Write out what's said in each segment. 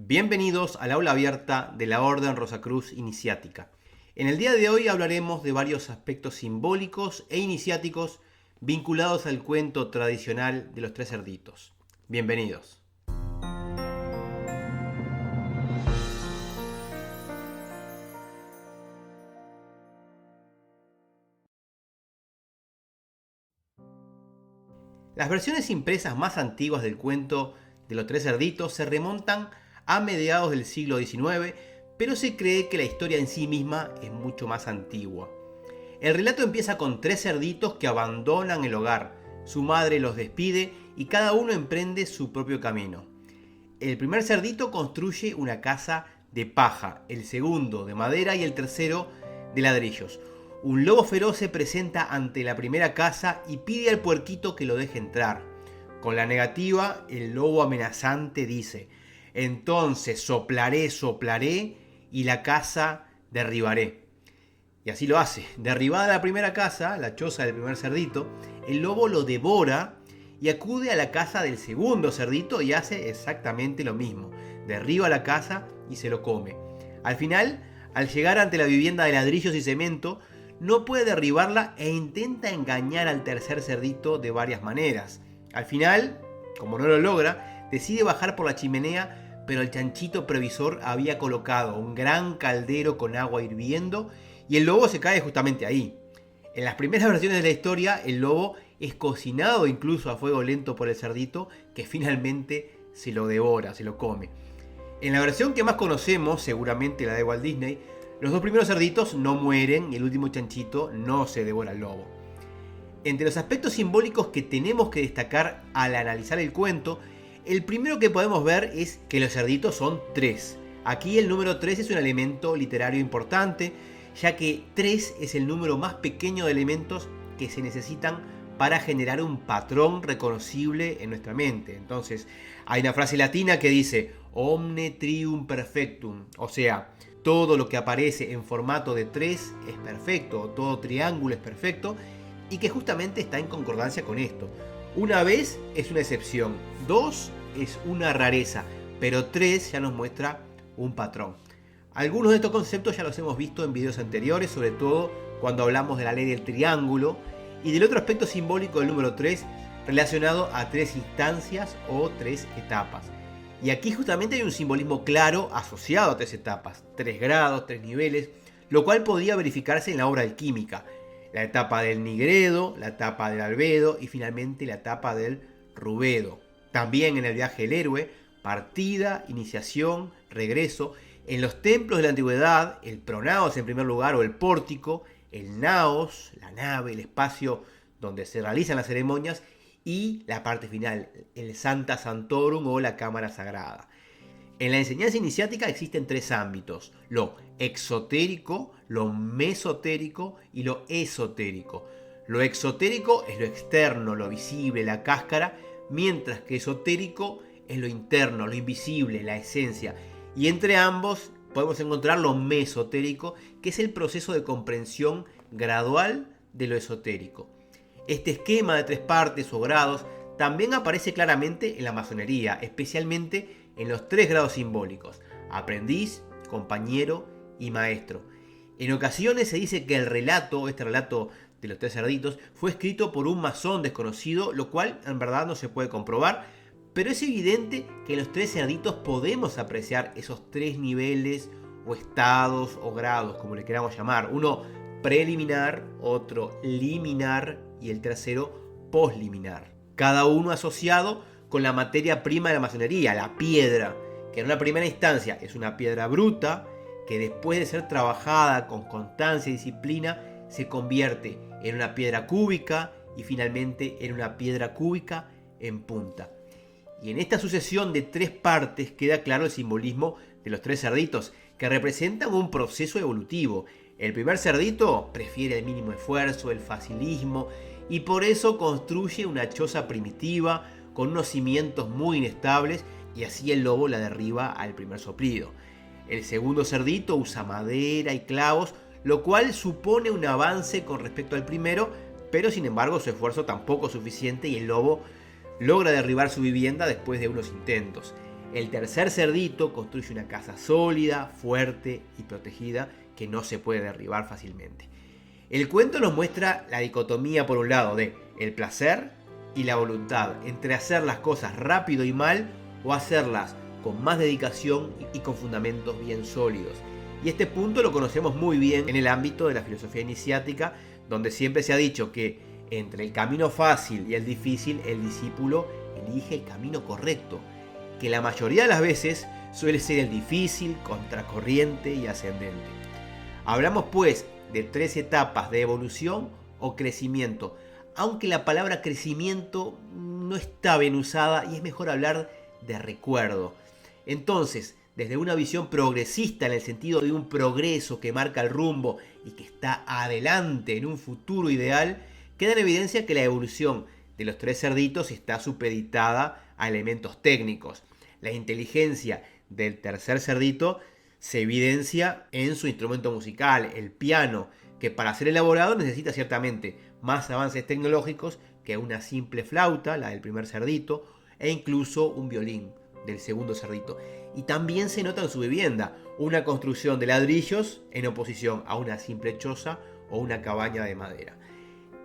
Bienvenidos al aula abierta de la Orden Rosacruz Iniciática. En el día de hoy hablaremos de varios aspectos simbólicos e iniciáticos vinculados al cuento tradicional de los tres cerditos. Bienvenidos. Las versiones impresas más antiguas del cuento de los tres cerditos se remontan a mediados del siglo XIX, pero se cree que la historia en sí misma es mucho más antigua. El relato empieza con tres cerditos que abandonan el hogar, su madre los despide y cada uno emprende su propio camino. El primer cerdito construye una casa de paja, el segundo de madera y el tercero de ladrillos. Un lobo feroz se presenta ante la primera casa y pide al puerquito que lo deje entrar. Con la negativa, el lobo amenazante dice: entonces soplaré, soplaré y la casa derribaré. Y así lo hace. Derribada la primera casa, la choza del primer cerdito, el lobo lo devora y acude a la casa del segundo cerdito y hace exactamente lo mismo. Derriba la casa y se lo come. Al final, al llegar ante la vivienda de ladrillos y cemento, no puede derribarla e intenta engañar al tercer cerdito de varias maneras. Al final, como no lo logra, decide bajar por la chimenea, pero el chanchito previsor había colocado un gran caldero con agua hirviendo y el lobo se cae justamente ahí. En las primeras versiones de la historia, el lobo es cocinado incluso a fuego lento por el cerdito, que finalmente se lo devora, se lo come. En la versión que más conocemos, seguramente la de Walt Disney, los dos primeros cerditos no mueren y el último chanchito no se devora al lobo. Entre los aspectos simbólicos que tenemos que destacar al analizar el cuento, el primero que podemos ver es que los cerditos son tres. Aquí el número 3 es un elemento literario importante, ya que 3 es el número más pequeño de elementos que se necesitan para generar un patrón reconocible en nuestra mente. Entonces, hay una frase latina que dice omne trium perfectum, o sea, todo lo que aparece en formato de 3 es perfecto, todo triángulo es perfecto, y que justamente está en concordancia con esto. Una vez es una excepción, 2 es una rareza, pero 3 ya nos muestra un patrón. Algunos de estos conceptos ya los hemos visto en videos anteriores, sobre todo cuando hablamos de la ley del triángulo y del otro aspecto simbólico del número 3 relacionado a 3 instancias o 3 etapas. Y aquí justamente hay un simbolismo claro asociado a 3 etapas, 3 grados, 3 niveles, lo cual podía verificarse en la obra alquímica. La etapa del nigredo, la etapa del albedo y finalmente la etapa del rubedo. También en el viaje del héroe, partida, iniciación, regreso. En los templos de la antigüedad, el pronaos en primer lugar o el pórtico, el naos, la nave, el espacio donde se realizan las ceremonias y la parte final, el Sancta Sanctorum o la cámara sagrada. En la enseñanza iniciática existen 3 ámbitos: lo exotérico, lo mesotérico y lo esotérico. Lo exotérico es lo externo, lo visible, la cáscara, mientras que esotérico es lo interno, lo invisible, la esencia. Y entre ambos podemos encontrar lo mesotérico, que es el proceso de comprensión gradual de lo esotérico. Este esquema de 3 partes o grados también aparece claramente en la masonería, especialmente en los 3 grados simbólicos: aprendiz, compañero y maestro. En ocasiones se dice que este relato de los 3 cerditos, fue escrito por un masón desconocido, lo cual en verdad no se puede comprobar, pero es evidente que en los 3 cerditos podemos apreciar esos 3 niveles o estados o grados, como le queramos llamar. Uno preliminar, otro liminar y el tercero posliminar. Cada uno asociado con la materia prima de la masonería, la piedra, que en una primera instancia es una piedra bruta, que después de ser trabajada con constancia y disciplina, se convierte en una piedra cúbica y finalmente en una piedra cúbica en punta. Y en esta sucesión de 3 partes queda claro el simbolismo de los 3 cerditos, que representan un proceso evolutivo. El primer cerdito prefiere el mínimo esfuerzo, el facilismo, y por eso construye una choza primitiva con unos cimientos muy inestables, y así el lobo la derriba al primer soplido. El segundo cerdito usa madera y clavos, lo cual supone un avance con respecto al primero, pero sin embargo su esfuerzo tampoco es suficiente y el lobo logra derribar su vivienda después de unos intentos. El tercer cerdito construye una casa sólida, fuerte y protegida que no se puede derribar fácilmente. El cuento nos muestra la dicotomía por un lado de el placer y la voluntad entre hacer las cosas rápido y mal o hacerlas con más dedicación y con fundamentos bien sólidos. Y este punto lo conocemos muy bien en el ámbito de la filosofía iniciática, donde siempre se ha dicho que entre el camino fácil y el difícil, el discípulo elige el camino correcto, que la mayoría de las veces suele ser el difícil, contracorriente y ascendente. Hablamos pues de 3 etapas de evolución o crecimiento, aunque la palabra crecimiento no está bien usada y es mejor hablar de recuerdo. Entonces, desde una visión progresista en el sentido de un progreso que marca el rumbo y que está adelante en un futuro ideal, queda en evidencia que la evolución de los 3 cerditos está supeditada a elementos técnicos. La inteligencia del tercer cerdito se evidencia en su instrumento musical, el piano, que para ser elaborado necesita ciertamente más avances tecnológicos que una simple flauta, la del primer cerdito, e incluso un violín del segundo cerdito. Y también se nota en su vivienda, una construcción de ladrillos en oposición a una simple choza o una cabaña de madera.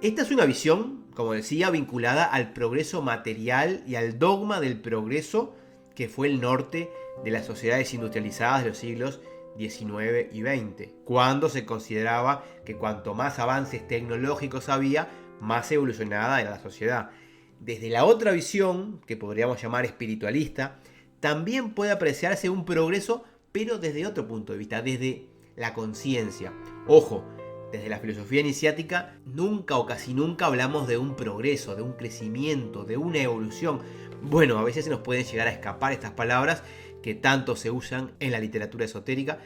Esta es una visión, como decía, vinculada al progreso material y al dogma del progreso que fue el norte de las sociedades industrializadas de los siglos XIX y XX, cuando se consideraba que cuanto más avances tecnológicos había, más evolucionada era la sociedad. Desde la otra visión, que podríamos llamar espiritualista, también puede apreciarse un progreso, pero desde otro punto de vista, desde la conciencia. Ojo, desde la filosofía iniciática nunca o casi nunca hablamos de un progreso, de un crecimiento, de una evolución. Bueno, a veces se nos pueden llegar a escapar estas palabras que tanto se usan en la literatura esotérica,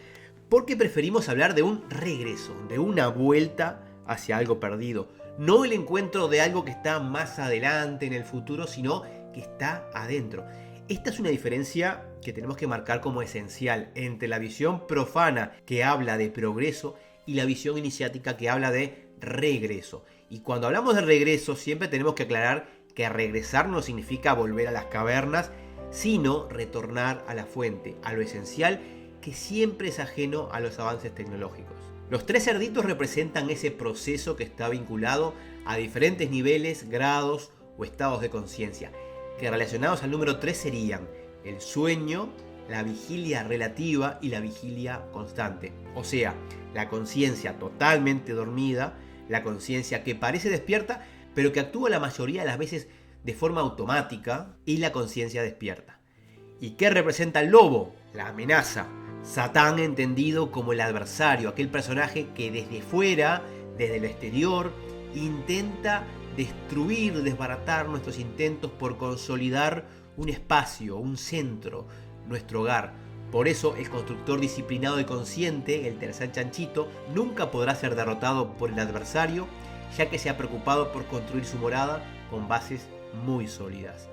porque preferimos hablar de un regreso, de una vuelta hacia algo perdido. No el encuentro de algo que está más adelante en el futuro, sino que está adentro. Esta es una diferencia que tenemos que marcar como esencial entre la visión profana que habla de progreso y la visión iniciática que habla de regreso. Y cuando hablamos de regreso siempre tenemos que aclarar que regresar no significa volver a las cavernas, sino retornar a la fuente, a lo esencial que siempre es ajeno a los avances tecnológicos. Los 3 cerditos representan ese proceso que está vinculado a diferentes niveles, grados o estados de conciencia, que relacionados al número 3 serían el sueño, la vigilia relativa y la vigilia constante. O sea, la conciencia totalmente dormida, la conciencia que parece despierta, pero que actúa la mayoría de las veces de forma automática, y la conciencia despierta. ¿Y qué representa el lobo? La amenaza. Satán entendido como el adversario, aquel personaje que desde fuera, desde el exterior, intenta destruir, desbaratar nuestros intentos por consolidar un espacio, un centro, nuestro hogar. Por eso el constructor disciplinado y consciente, el tercer chanchito, nunca podrá ser derrotado por el adversario, ya que se ha preocupado por construir su morada con bases muy sólidas.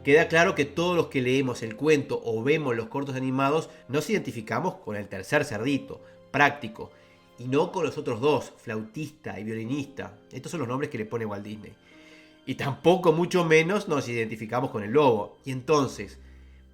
Queda claro que todos los que leemos el cuento o vemos los cortos animados nos identificamos con el tercer cerdito, práctico, y no con los otros dos, flautista y violinista. Estos son los nombres que le pone Walt Disney. Y tampoco, mucho menos, nos identificamos con el lobo. Y entonces,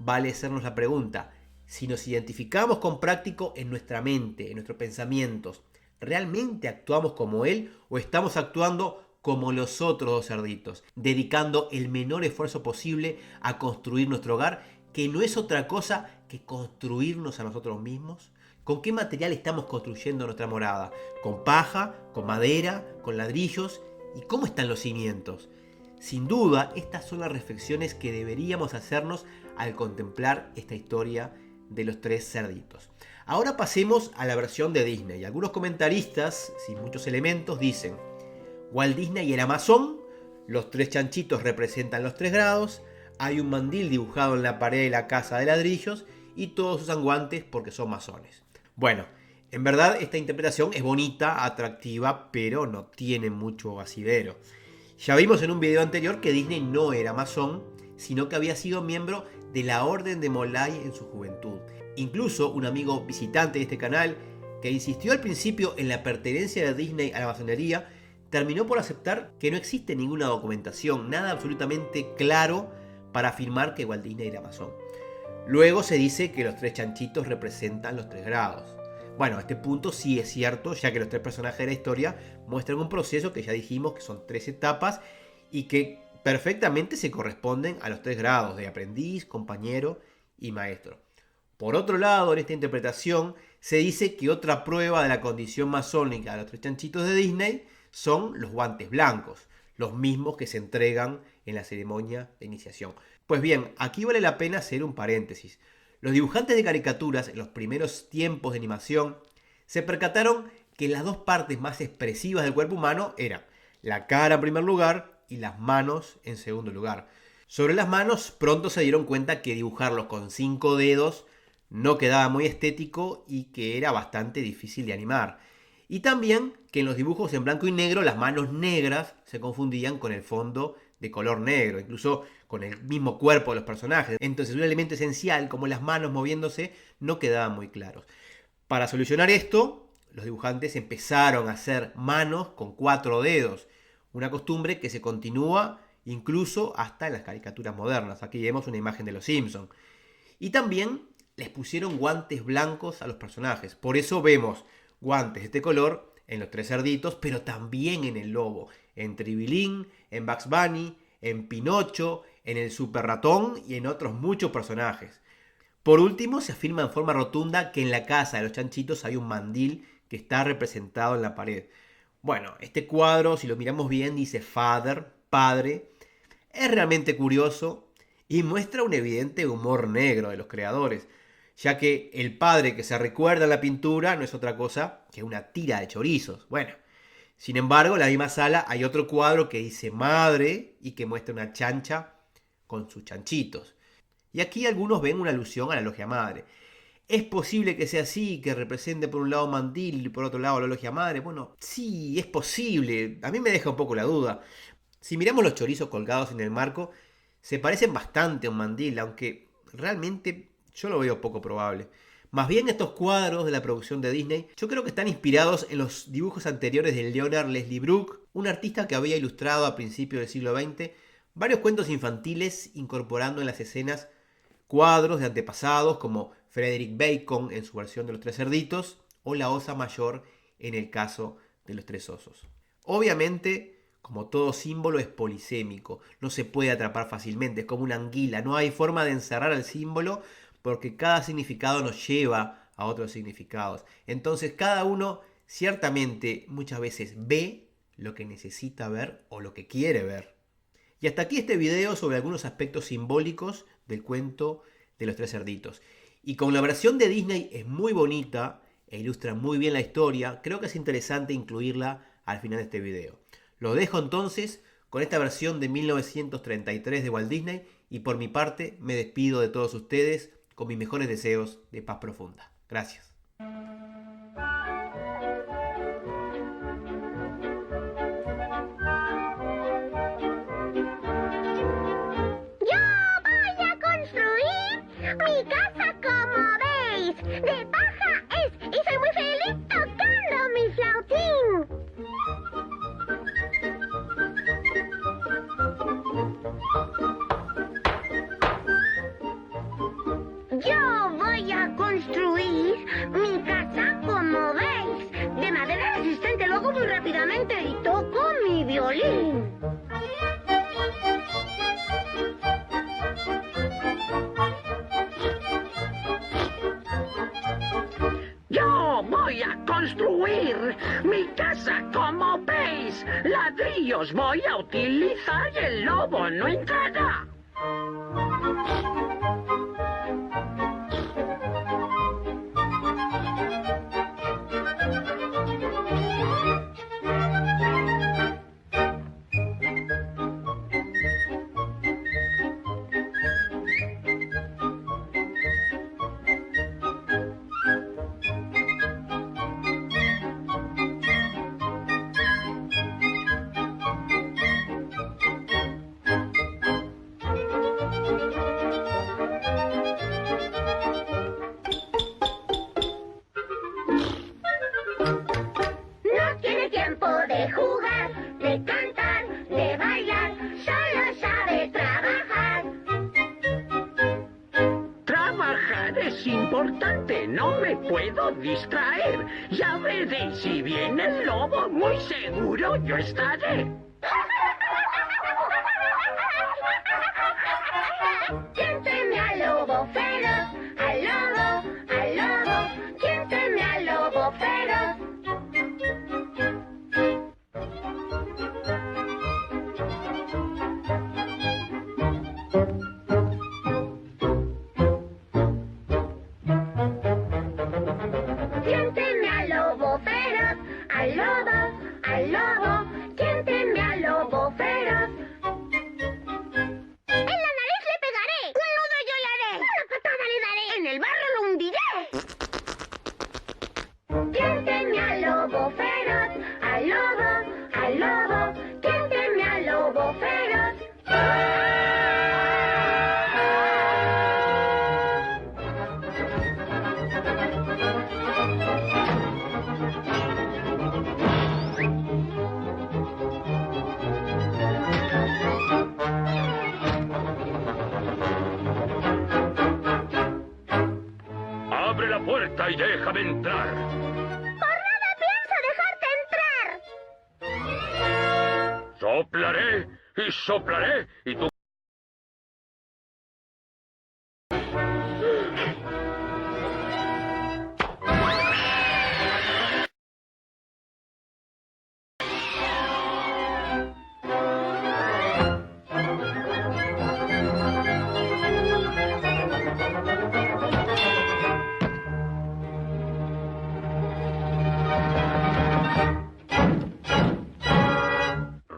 vale hacernos la pregunta, si nos identificamos con práctico en nuestra mente, en nuestros pensamientos, ¿realmente actuamos como él o estamos actuando como los otros 2 cerditos, dedicando el menor esfuerzo posible a construir nuestro hogar, que no es otra cosa que construirnos a nosotros mismos? ¿Con qué material estamos construyendo nuestra morada? ¿Con paja? ¿Con madera? ¿Con ladrillos? ¿Y cómo están los cimientos? Sin duda, estas son las reflexiones que deberíamos hacernos al contemplar esta historia de los 3 cerditos. Ahora pasemos a la versión de Disney. Algunos comentaristas, sin muchos elementos, dicen: Walt Disney era masón, los 3 chanchitos representan los 3 grados, hay un mandil dibujado en la pared de la casa de ladrillos y todos usan guantes porque son masones. Bueno, en verdad esta interpretación es bonita, atractiva, pero no tiene mucho asidero. Ya vimos en un video anterior que Disney no era masón, sino que había sido miembro de la Orden de Molay en su juventud. Incluso un amigo visitante de este canal, que insistió al principio en la pertenencia de Disney a la masonería, terminó por aceptar que no existe ninguna documentación, nada absolutamente claro para afirmar que Walt Disney era masón. Luego se dice que los 3 chanchitos representan los 3 grados. Bueno, este punto sí es cierto, ya que los 3 personajes de la historia muestran un proceso que ya dijimos que son 3 etapas y que perfectamente se corresponden a los 3 grados de aprendiz, compañero y maestro. Por otro lado, en esta interpretación se dice que otra prueba de la condición masónica de los 3 chanchitos de Disney son los guantes blancos, los mismos que se entregan en la ceremonia de iniciación. Pues bien, aquí vale la pena hacer un paréntesis. Los dibujantes de caricaturas en los primeros tiempos de animación se percataron que las 2 partes más expresivas del cuerpo humano eran la cara en primer lugar y las manos en segundo lugar. Sobre las manos pronto se dieron cuenta que dibujarlos con 5 dedos no quedaba muy estético y que era bastante difícil de animar. Y también que en los dibujos en blanco y negro las manos negras se confundían con el fondo de color negro, incluso con el mismo cuerpo de los personajes. Entonces un elemento esencial como las manos moviéndose no quedaba muy claros. Para solucionar esto, los dibujantes empezaron a hacer manos con 4 dedos, una costumbre que se continúa incluso hasta en las caricaturas modernas. Aquí vemos una imagen de los Simpsons. Y también les pusieron guantes blancos a los personajes. Por eso vemos guantes de este color en los 3 cerditos, pero también en el lobo, en Tribilín, en Bugs Bunny, en Pinocho, en el Super Ratón y en otros muchos personajes. Por último, se afirma en forma rotunda que en la casa de los chanchitos hay un mandil que está representado en la pared. Bueno, este cuadro, si lo miramos bien, dice Father, padre. Es realmente curioso y muestra un evidente humor negro de los creadores, ya que el padre que se recuerda en la pintura no es otra cosa que una tira de chorizos. Bueno, sin embargo, en la misma sala hay otro cuadro que dice madre y que muestra una chancha con sus chanchitos. Y aquí algunos ven una alusión a la logia madre. ¿Es posible que sea así, que represente por un lado mandil y por otro lado la logia madre? Bueno, sí, es posible. A mí me deja un poco la duda. Si miramos los chorizos colgados en el marco, se parecen bastante a un mandil, aunque realmente yo lo veo poco probable. Más bien estos cuadros de la producción de Disney, yo creo que están inspirados en los dibujos anteriores de Leonard Leslie Brooke, un artista que había ilustrado a principios del siglo XX varios cuentos infantiles incorporando en las escenas cuadros de antepasados como Frederick Bacon en su versión de los 3 cerditos o la Osa Mayor en el caso de los 3 osos. Obviamente, como todo símbolo es polisémico, no se puede atrapar fácilmente, es como una anguila, no hay forma de encerrar al símbolo porque cada significado nos lleva a otros significados. Entonces cada uno ciertamente muchas veces ve lo que necesita ver o lo que quiere ver. Y hasta aquí este video sobre algunos aspectos simbólicos del cuento de los 3 cerditos. Y como la versión de Disney es muy bonita e ilustra muy bien la historia, creo que es interesante incluirla al final de este video. Lo dejo entonces con esta versión de 1933 de Walt Disney y por mi parte me despido de todos ustedes con mis mejores deseos de paz profunda. Gracias. Mi casa, como veis, de paja es y soy muy feliz tocando mi flautín. Yo voy a construir mi casa, como veis, de madera resistente. Lo hago muy rápidamente y toco mi violín. Voy a construir mi casa, como veis. Ladrillos voy a utilizar y el lobo no entrará. lugar es importante, no me puedo distraer. Ya veréis, si viene el lobo, muy seguro yo estaré. ¿Quién teme al lobo feroz? Al lobo, al lobo. ¿Quién teme al lobo feroz? ¿Quién teme al lobo feroz? Al lobo, al lobo. ¿Quién teme al lobo feroz? En la nariz le pegaré. Un nudo yo le haré. Una patada le daré. En el barro lo hundiré. ¿Quién teme al lobo feroz? Al lobo, al lobo. ¿Quién teme al lobo feroz? Abre la puerta y déjame entrar. Por nada pienso dejarte entrar. Soplaré y soplaré y tú...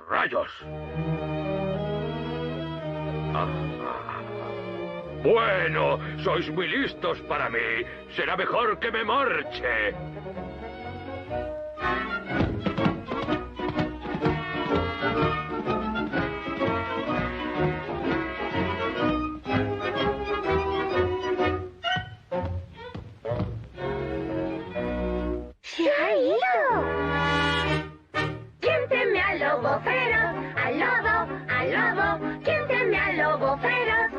¡Rayos! Bueno, sois muy listos para mí. Será mejor que me marche. ¡Se ha ido! ¿Quién teme al lobo feroz? Al lobo, al lobo. ¿Quién teme al lobo feroz?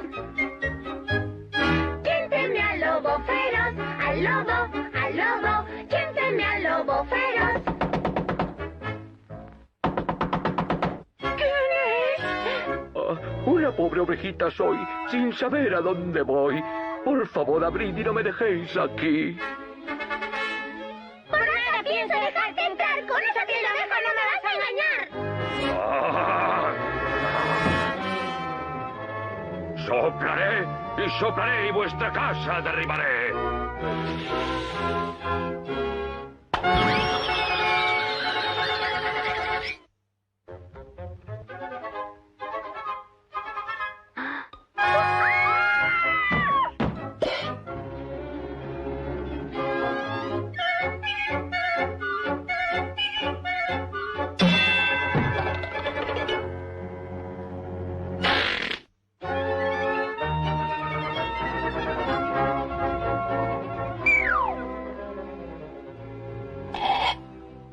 ¿Quién teme al lobo feroz? Al lobo, al lobo. ¿Quién teme al lobo feroz? ¿Quién es? Una pobre ovejita soy, sin saber a dónde voy. Por favor, abrid y no me dejéis aquí. Por nada pienso dejarte entrar. Con esa piel de oveja no me vas a engañar. Soplaré y soplaré y vuestra casa derribaré.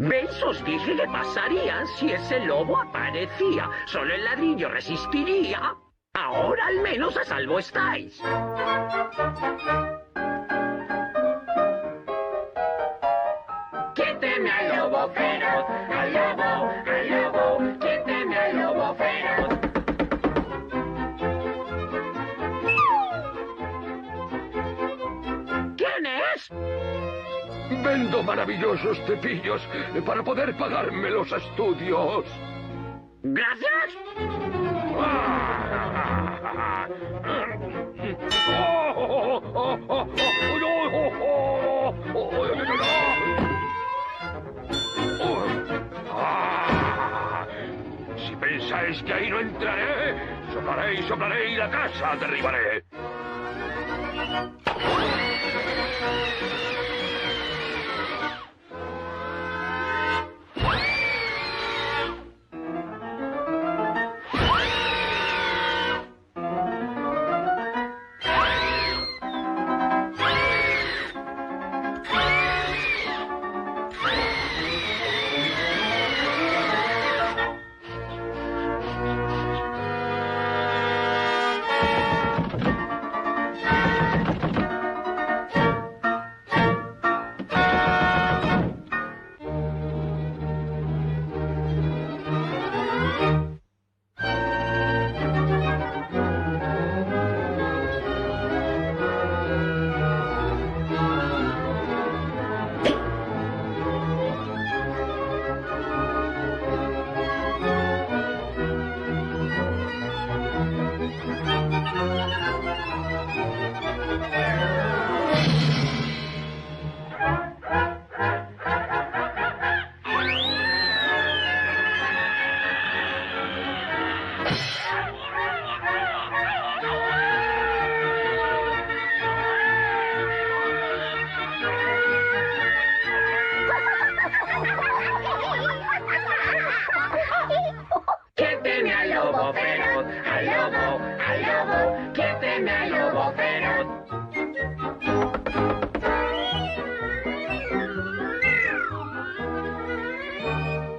¿Veis? Os dije que pasaría si ese lobo aparecía. Solo el ladrillo resistiría. Ahora al menos a salvo estáis. ¿Quién teme al lobo feroz? Al lobo, al lobo. ¿Quién teme al lobo feroz? ¿Quién es? Vendo maravillosos cepillos para poder pagarme los estudios. ¿Gracias? Si pensáis que ahí no entraré, soplaré y la casa derribaré.